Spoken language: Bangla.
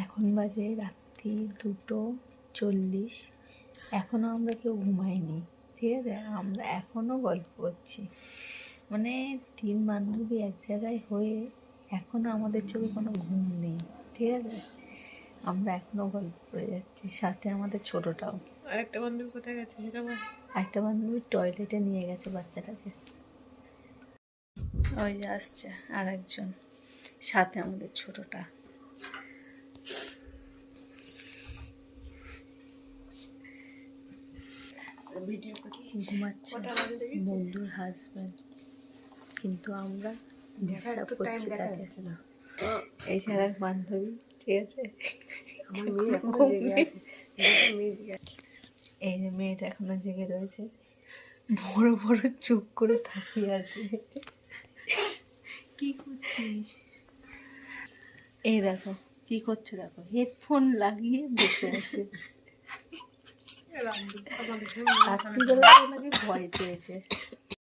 এখন বাজে রাত্রি 2:40। এখনও আমরা কেউ ঘুমাইনি, ঠিক আছে? আমরা এখনও গল্প করছি, মানে 3 বান্ধবী এক জায়গায় হয়ে এখনও আমাদের চোখে কোনো ঘুম নেই, ঠিক আছে? আমরা এখনও গল্প করে যাচ্ছি, সাথে আমাদের ছোটোটাও। আরেকটা বান্ধবী কোথায় গেছে সেটা বল। একটা বান্ধবী টয়লেটে নিয়ে গেছে বাচ্চাটাকে, ওই যে আসছে আর একজন, সাথে আমাদের ছোটোটা। ঘুমাচ্ছে বন্ধুর হাজব্যান্ড, কিন্তু আমরা ডিস্টার্ব করছি তাকে। এই যে এক বান্ধবী, ঠিক আছে? এই যে মেয়েটা এখনো জেগে রয়েছে, বড় বড় চুপ করে তাকিয়ে আছে। কি করছিস? এই দেখো কি করছে, দেখো হেডফোন লাগিয়ে বসে আছে। রাত্রিবেলা নাকি ভয় পেয়েছে।